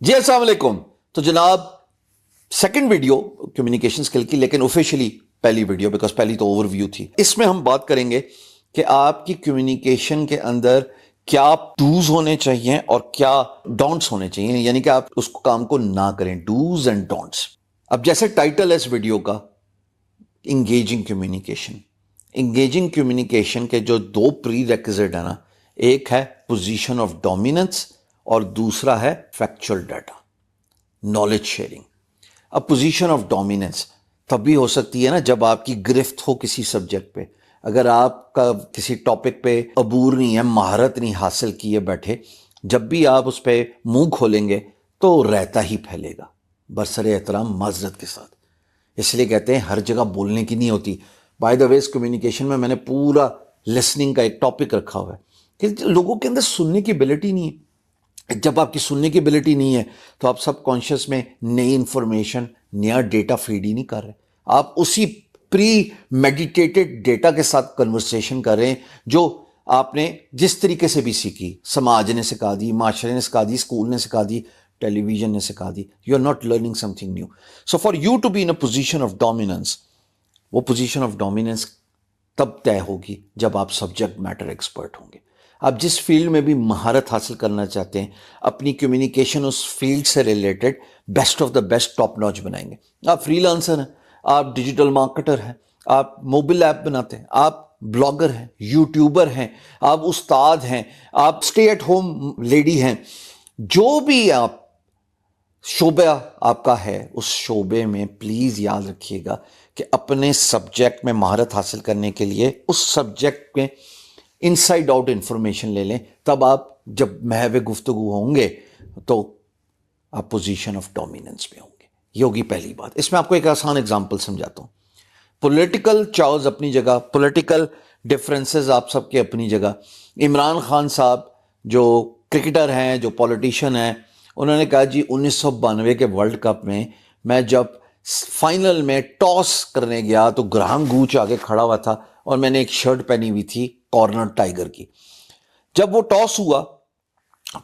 جی السلام علیکم. تو جناب سیکنڈ ویڈیو کمیونیکیشن اسکل کی، لیکن آفیشلی پہلی ویڈیو، بیکاز پہلی تو اوور ویو تھی. اس میں ہم بات کریں گے کہ آپ کی کمیونیکیشن کے اندر کیا ڈوز ہونے چاہیے اور کیا ڈونٹس ہونے چاہیے، یعنی کہ آپ اس کام کو نہ کریں، ڈوز اینڈ ڈونٹس. اب جیسے ٹائٹل ہے اس ویڈیو کا انگیجنگ کمیونیکیشن. انگیجنگ کمیونیکیشن کے جو دو پری ریکوزٹ ہیں نا، ایک ہے پوزیشن آف ڈومیننس اور دوسرا ہے فیکچوئل ڈیٹا، نالج شیئرنگ. اب پوزیشن آف ڈومیننس تبھی ہو سکتی ہے نا جب آپ کی گرفت ہو کسی سبجیکٹ پہ. اگر آپ کا کسی ٹاپک پہ عبور نہیں ہے، مہارت نہیں حاصل کیے بیٹھے، جب بھی آپ اس پہ منہ کھولیں گے تو رہتا ہی پھیلے گا. برسر احترام معذرت کے ساتھ، اس لیے کہتے ہیں ہر جگہ بولنے کی نہیں ہوتی. بائی دا ویز کمیونیکیشن میں نے پورا لسننگ کا ایک ٹاپک رکھا ہوا ہے کہ لوگوں کے اندر سننے کی ایبلٹی نہیں ہے. جب آپ کی سننے کی ایبلٹی نہیں ہے تو آپ سب کانشیس میں نئی انفارمیشن، نیا ڈیٹا فیڈ ہی نہیں کر رہے. آپ اسی پری میڈیٹیٹڈ ڈیٹا کے ساتھ کنورسیشن کر رہے ہیں جو آپ نے جس طریقے سے بھی سیکھی. سماج نے سکھا دی، معاشرے نے سکھا دی، اسکول نے سکھا دی، ٹیلی ویژن نے سکھا دی. You are not learning something new. So for you to be in a position of dominance, وہ پوزیشن آف ڈومیننس تب طے ہوگی جب آپ سبجیکٹ میٹر ایکسپرٹ ہوں گے. آپ جس فیلڈ میں بھی مہارت حاصل کرنا چاہتے ہیں، اپنی کمیونیکیشن اس فیلڈ سے related best of the best top notch بنائیں گے. آپ فری لانسر ہیں، آپ ڈیجیٹل مارکیٹر ہیں، آپ موبائل ایپ بناتے ہیں، آپ بلاگر ہیں، یوٹیوبر ہیں، آپ استاد ہیں، آپ اسٹے ایٹ ہوم لیڈی ہیں، جو بھی آپ شعبہ آپ کا ہے، اس شعبے میں پلیز یاد رکھیے گا کہ اپنے سبجیکٹ میں مہارت حاصل کرنے کے لیے اس سبجیکٹ میں انسائڈ آؤٹ انفارمیشن لے لیں. تب آپ جب محو گفتگو ہوں گے تو آپ پوزیشن آف ڈومیننس میں ہوں گے. یہ ہوگی پہلی بات. اس میں آپ کو ایک آسان اگزامپل سمجھاتا ہوں. پولیٹیکل چاؤز اپنی جگہ، پولیٹیکل ڈفرینسز آپ سب کے اپنی جگہ. عمران خان صاحب جو کرکٹر ہیں، جو پولیٹیشین ہیں، انہوں نے کہا جی 1992 کے ورلڈ کپ میں جب فائنل میں ٹاس کرنے گیا تو گراہم گوچ آگے کھڑا ہوا تھا اور میں نے ایک شرٹ پہنی ہوئی تھی کارنر ٹائیگر کی. جب وہ ٹاس ہوا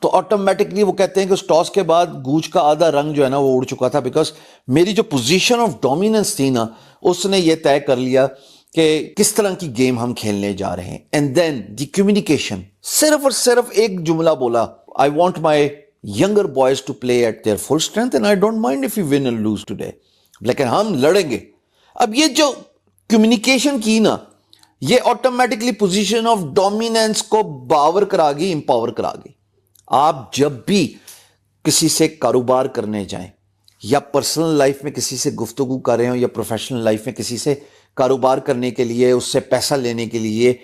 تو آٹومیٹکلی وہ کہتے ہیں کہ اس ٹاس کے بعد گوچ کا آدھا رنگ جو ہے نا وہ اڑ چکا تھا، بیکاز میری جو پوزیشن آف ڈومیننس تھی نا، اس نے یہ طے کر لیا کہ کس طرح کی گیم ہم کھیلنے جا رہے ہیں. اینڈ دین دی کمیونیکیشن، صرف اور صرف ایک جملہ بولا، I want my younger boys to play at their full strength and I don't mind if you win and lose today. لیکن ہم لڑیں گے. اب یہ جو کمیونیکیشن کی نا، یہ آٹومیٹکلی پوزیشن آف ڈومیننس کو باور کرا گئی، امپاور کرا گئی. آپ جب بھی کسی سے کاروبار کرنے جائیں یا پرسنل لائف میں کسی سے گفتگو کر رہے ہوں یا پروفیشنل لائف میں کسی سے کاروبار کرنے کے لیے، اس سے پیسہ لینے کے لیے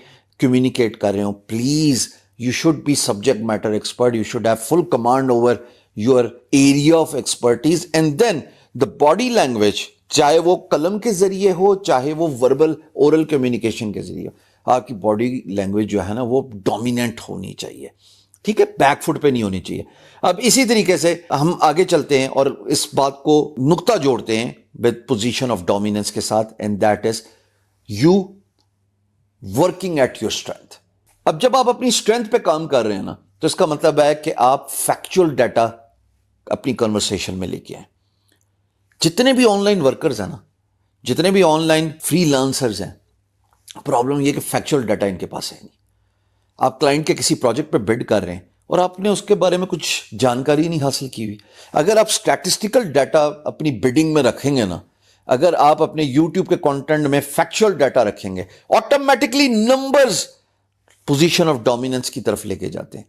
کمیونیکیٹ کر رہے ہوں، please you should be subject matter expert. You should have full command over your area of expertise. And then the body language، چاہے وہ قلم کے ذریعے ہو، چاہے وہ وربل اورل کمیونیکیشن کے ذریعے ہو، آپ کی باڈی لینگویج جو ہے نا وہ ڈومیننٹ ہونی چاہیے. ٹھیک ہے، بیک فٹ پہ نہیں ہونی چاہیے. اب اسی طریقے سے ہم آگے چلتے ہیں اور اس بات کو نقطہ جوڑتے ہیں with position of dominance کے ساتھ، and that is you working at your strength. اب جب آپ اپنی اسٹرینتھ پہ کام کر رہے ہیں نا، تو اس کا مطلب ہے کہ آپ فیکچوئل ڈیٹا اپنی کنورسیشن میں لے کے آئیں. جتنے بھی آن لائن ورکرز ہیں نا، جتنے بھی آن لائن فری لانسرز ہیں، پرابلم یہ کہ فیکچوئل ڈیٹا ان کے پاس ہے نہیں. آپ کلائنٹ کے کسی پروجیکٹ پہ بڈ کر رہے ہیں اور آپ نے اس کے بارے میں کچھ جانکاری نہیں حاصل کی ہوئی. اگر آپ اسٹیٹسٹیکل ڈیٹا اپنی بڈنگ میں رکھیں گے نا، اگر آپ اپنے یوٹیوب کے کانٹینٹ میں فیکچوئل ڈیٹا رکھیں گے، automatically numbers position of dominance کی طرف لے کے جاتے ہیں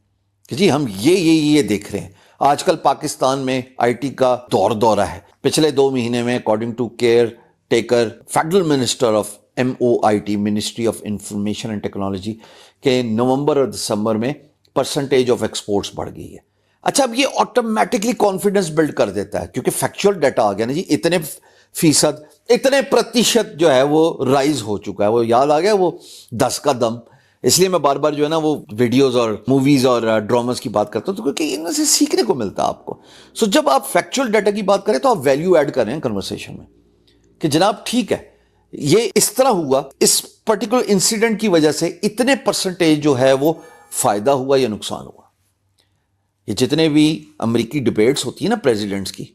کہ جی ہم یہ دیکھ رہے ہیں. آج کل پاکستان میں آئی ٹی کا دورہ ہے. پچھلے 2 مہینے میں according to care taker federal minister of MOIT، ministry of information and technology, کے نومبر اور دسمبر میں پرسنٹیج آف ایکسپورٹس بڑھ گئی ہے. اچھا، اب یہ آٹومیٹکلی کانفیڈنس بلڈ کر دیتا ہے کیونکہ فیکچوئل ڈیٹا آ گیا نا جی، اتنے فیصد، اتنے پرتیشت جو ہے وہ رائز ہو چکا ہے. وہ یاد آ گیا وہ 10 کا دم. اس لیے میں بار بار جو ہے نا وہ ویڈیوز اور موویز اور ڈراماز کی بات کرتا ہوں تو کیونکہ ان سے سیکھنے کو ملتا ہے آپ کو. سو جب آپ فیکچوئل ڈیٹا کی بات کریں تو آپ ویلیو ایڈ کریں کنورسیشن میں کہ جناب ٹھیک ہے، یہ اس طرح ہوا، اس پرٹیکولر انسیڈنٹ کی وجہ سے اتنے پرسنٹیج جو ہے وہ فائدہ ہوا یا نقصان ہوا. یہ جتنے بھی امریکی ڈبیٹس ہوتی ہیں نا پریزیڈنٹس کی،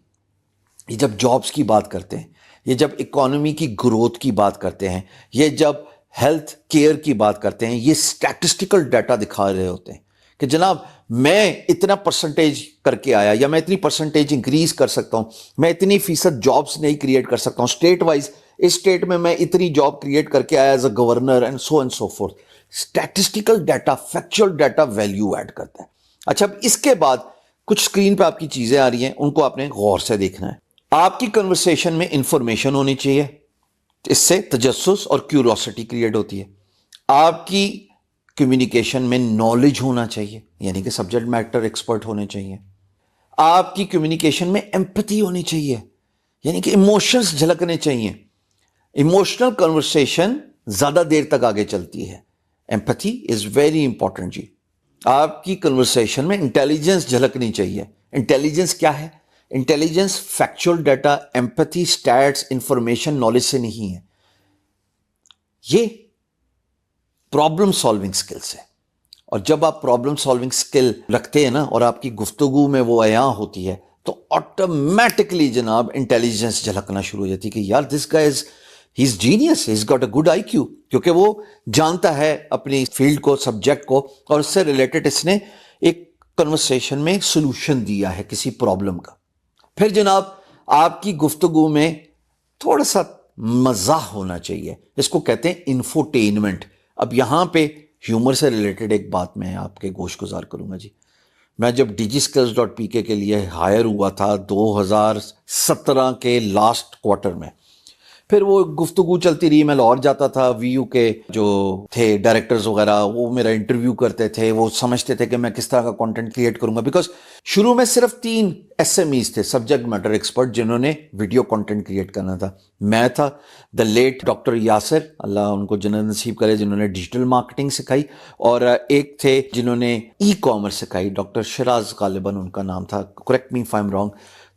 یہ جب جابس کی بات کرتے ہیں، یہ جب اکانومی کی گروتھ کی بات کرتے ہیں، یہ جب ہیلتھ کیئر کی بات کرتے ہیں، یہ اسٹیٹسٹیکل ڈیٹا دکھا رہے ہوتے ہیں کہ جناب میں اتنا پرسنٹیج کر کے آیا، یا میں اتنی پرسنٹیج انکریز کر سکتا ہوں، میں اتنی فیصد جابس نہیں کریٹ کر سکتا ہوں اسٹیٹ وائز، اس اسٹیٹ میں اتنی جاب کریٹ کر کے آیا as a governor and so forth. Statistical data, factual data value add کرتا ہے. اچھا، اب اس کے بعد کچھ اسکرین پہ آپ کی چیزیں آ رہی ہیں، ان کو آپ نے غور سے دیکھنا ہے. آپ کی کنورسیشن میں انفارمیشن ہونی چاہیے، اس سے تجسس اور کیوروسٹی کریٹ ہوتی ہے. آپ کی کمیونیکیشن میں نالج ہونا چاہیے، یعنی کہ سبجیکٹ میٹر ایکسپرٹ ہونے چاہیے. آپ کی کمیونیکیشن میں ایمپتھی ہونی چاہیے، یعنی کہ ایموشنز جھلکنے چاہیے. ایموشنل کنورسیشن زیادہ دیر تک آگے چلتی ہے. ایمپتھی از ویری امپورٹنٹ جی. آپ کی کنورسیشن میں انٹیلیجنس جھلکنی چاہیے. انٹیلیجنس کیا ہے؟ Intelligence factual data, empathy, status, information, knowledge سے نہیں ہے. یہ پرابلم سالونگ سکلز ہے. اور جب آپ پرابلم سالونگ سکل رکھتے ہیں نا، اور آپ کی گفتگو میں وہ عیاں ہوتی ہے، تو آٹومیٹکلی جناب انٹیلیجنس جھلکنا شروع ہو جاتی ہے کہ یار this guy he is genius, he is got a good I Q, کیونکہ وہ جانتا ہے اپنی فیلڈ کو، سبجیکٹ کو، اور اس سے ریلیٹڈ اس نے ایک کنورسیشن میں سولوشن دیا ہے کسی پرابلم کا. پھر جناب آپ کی گفتگو میں تھوڑا سا مزاح ہونا چاہیے، اس کو کہتے ہیں انفوٹینمنٹ. اب یہاں پہ ہیومر سے ریلیٹڈ ایک بات میں آپ کے گوش گزار کروں گا جی. میں جب DigiSkills.pk کے لیے ہائر ہوا تھا 2017 کے لاسٹ کوارٹر میں، پھر وہ گفتگو چلتی رہی. میں لاہور جاتا تھا، وی یو کے جو تھے ڈائریکٹرز وغیرہ، وہ میرا انٹرویو کرتے تھے. وہ سمجھتے تھے کہ میں کس طرح کا کنٹینٹ کریٹ کروں گا، بیکاز شروع میں صرف 3 SMEs تھے، سبجیکٹ میٹر ایکسپرٹ، جنہوں نے ویڈیو کنٹینٹ کریٹ کرنا تھا. میں تھا، دا لیٹ ڈاکٹر یاسر، اللہ ان کو جنت نصیب کرے، جنہوں نے ڈیجیٹل مارکیٹنگ سکھائی، اور ایک تھے جنہوں نے ای کامرس سکھائی، ڈاکٹر شراز غالباً ان کا نام تھا، correct me if I am wrong.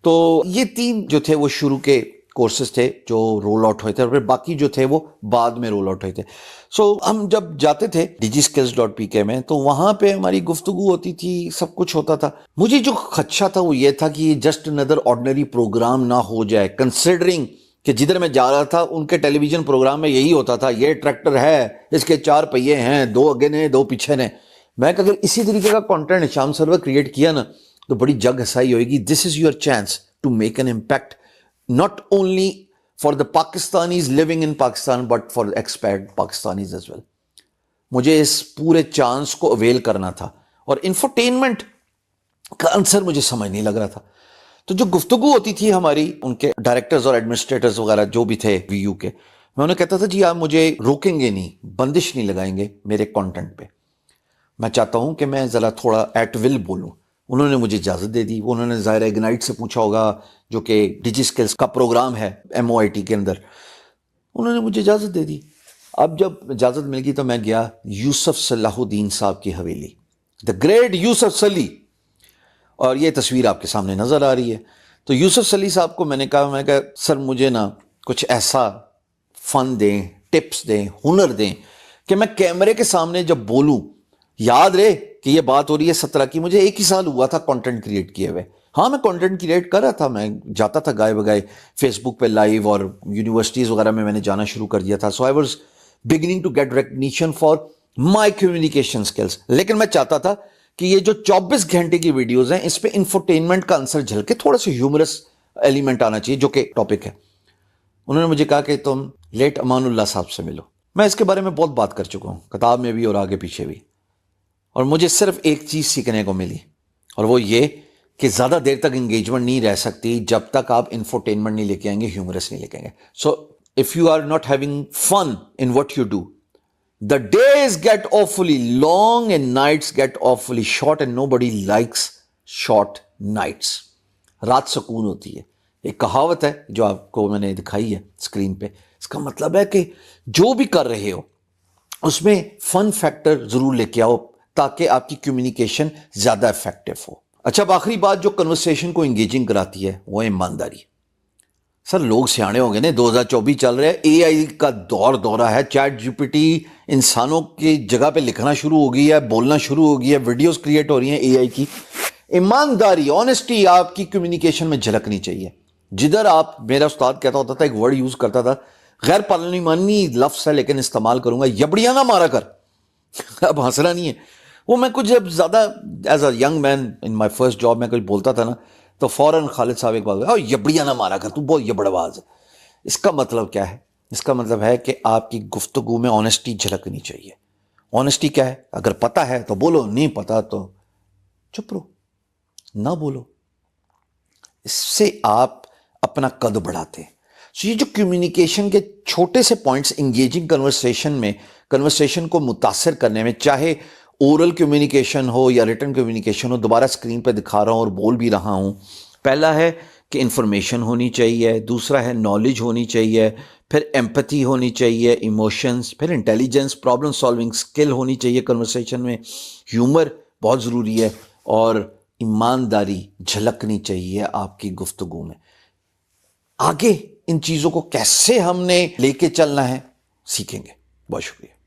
تو یہ 3 جو تھے وہ شروع کے کورسز تھے جو رول آؤٹ ہوئے تھے، اور پھر باقی جو تھے وہ بعد میں رول آؤٹ ہوئے تھے. سو ہم جب جاتے تھے DigiSkills.pk میں، تو وہاں پہ ہماری گفتگو ہوتی تھی، سب کچھ ہوتا تھا. مجھے جو خدشہ تھا وہ یہ تھا کہ یہ جسٹ اندر آرڈنری پروگرام نہ ہو جائے، کنسیڈرنگ کہ جدھر میں جا رہا تھا ان کے ٹیلی ویژن پروگرام میں یہی ہوتا تھا، یہ ٹریکٹر ہے، اس کے 4 پہیے ہیں، 2 آگے نے 2 پیچھے نے. میں کہ اگر اسی طریقے کا کانٹینٹ شام سرور کریٹ کیا نا، تو بڑی جگ ہسائی ہوئے گی. This is your chance to make an impact, not only for the Pakistanis living in Pakistan but for expat Pakistanis as well. مجھے اس پورے چانس کو اویل کرنا تھا، اور انفوٹینمنٹ کا آنسر مجھے سمجھ نہیں لگ رہا تھا. تو جو گفتگو ہوتی تھی ہماری ان کے ڈائریکٹرز اور ایڈمنسٹریٹرز وغیرہ جو بھی تھے وی یو کے، میں انہیں کہتا تھا جی آپ مجھے روکیں گے نہیں، بندش نہیں لگائیں گے میرے کانٹینٹ پہ، میں چاہتا ہوں کہ میں ذرا تھوڑا ایٹ ول بولوں. انہوں نے مجھے اجازت دے دی. انہوں نے ظاہر اگنائٹ سے پوچھا ہوگا، جو کہ DigiSkills کا پروگرام ہے MOIT کے اندر، انہوں نے مجھے اجازت دے دی. اب جب اجازت مل گئی تو میں گیا یوسف صلاح الدین صاحب کی حویلی، دا گریٹ یوسف سلی، اور یہ تصویر آپ کے سامنے نظر آ رہی ہے. تو یوسف سلی صاحب کو میں نے کہا سر مجھے نا کچھ ایسا فن دیں، ٹپس دیں، ہنر دیں کہ میں کیمرے کے سامنے جب بولوں یاد رہے کہ یہ بات ہو رہی ہے 17 کی. مجھے 1 ہی سال ہوا تھا کانٹینٹ کریٹ کیے ہوئے. ہاں میں کانٹینٹ کریٹ کر رہا تھا، میں جاتا تھا گائے بگائے فیس بک پہ لائیو، اور یونیورسٹیز وغیرہ میں نے جانا شروع کر دیا تھا. So I was beginning to get recognition for my communication skills. لیکن میں چاہتا تھا کہ یہ جو 24 گھنٹے کی ویڈیوز ہیں اس پہ انفوٹینمنٹ کا آنسر جھلکے تھوڑا سا ہیومرس ایلیمنٹ آنا چاہیے، جو کہ ٹاپک ہے. انہوں نے مجھے کہا کہ تم لیٹ امان اللہ صاحب سے ملو. میں اس کے بارے میں بہت بات کر چکا ہوں، کتاب میں بھی اور آگے پیچھے بھی، اور مجھے صرف ایک چیز سیکھنے کو ملی، اور وہ یہ کہ زیادہ دیر تک انگیجمنٹ نہیں رہ سکتی جب تک آپ انفوٹینمنٹ نہیں لے کے آئیں گے، ہیومرس نہیں لے کے آئیں گے. So if you are not having fun in what you do, the days get awfully long and nights get awfully short and nobody likes short nights. رات سکون ہوتی ہے. ایک کہاوت ہے جو آپ کو میں نے دکھائی ہے اسکرین پہ. اس کا مطلب ہے کہ جو بھی کر رہے ہو اس میں فن فیکٹر ضرور لے کے آؤ تاکہ آپ کی کمیونیکیشن زیادہ افیکٹو ہو. اچھا، اب آخری بات جو کنورسیشن کو انگیجنگ کراتی ہے وہ ایمانداری. سر لوگ سیانے ہو گئے نا، 2024 چل رہے ہیں، AI کا دورہ ہے، چیٹ GPT انسانوں کی جگہ پہ لکھنا شروع ہو گئی ہے، بولنا شروع ہو گئی ہے، ویڈیوز کریٹ ہو رہی ہیں AI کی. ایمانداری، آنےسٹی آپ کی کمیونیکیشن میں جھلکنی چاہیے. جدھر آپ، میرا استاد کہتا ہوتا تھا، ایک ورڈ یوز کرتا تھا، غیر پارلیمانی لفظ ہے لیکن استعمال کروں گا، یبڑیاں نہ مارا کر. اب ہنسنا نہیں ہے، وہ میں کچھ جب زیادہ as a young man in my first job میں کچھ بولتا تھا نا تو فوراً خالد صاحب ایک بات، یبڑیاں نہ مارا کر، تو بہت یبڑ باز ہے. اس کا مطلب کیا ہے؟ اس کا مطلب ہے کہ آپ کی گفتگو میں آنےسٹی جھلکنی چاہیے. آنےسٹی کیا ہے؟ اگر پتہ ہے تو بولو، نہیں پتہ تو چپ رہو، نہ بولو. اس سے آپ اپنا قد بڑھاتے ہیں. یہ جو کمیونیکیشن کے چھوٹے سے پوائنٹس انگیجنگ کنورسیشن کو متاثر کرنے میں، چاہے اورل کمیونیکیشن ہو یا ریٹن کمیونیکیشن ہو، دوبارہ اسکرین پہ دکھا رہا ہوں اور بول بھی رہا ہوں. پہلا ہے کہ انفارمیشن ہونی چاہیے، دوسرا ہے نالج ہونی چاہیے، پھر ایمپتھی ہونی چاہیے، ایموشنز، پھر انٹیلیجنس، پرابلم سالونگ سکل ہونی چاہیے کنورسیشن میں، ہیومر بہت ضروری ہے، اور ایمانداری جھلکنی چاہیے آپ کی گفتگو میں. آگے ان چیزوں کو کیسے ہم نے لے کے چلنا ہے سیکھیں گے. بہت شکریہ.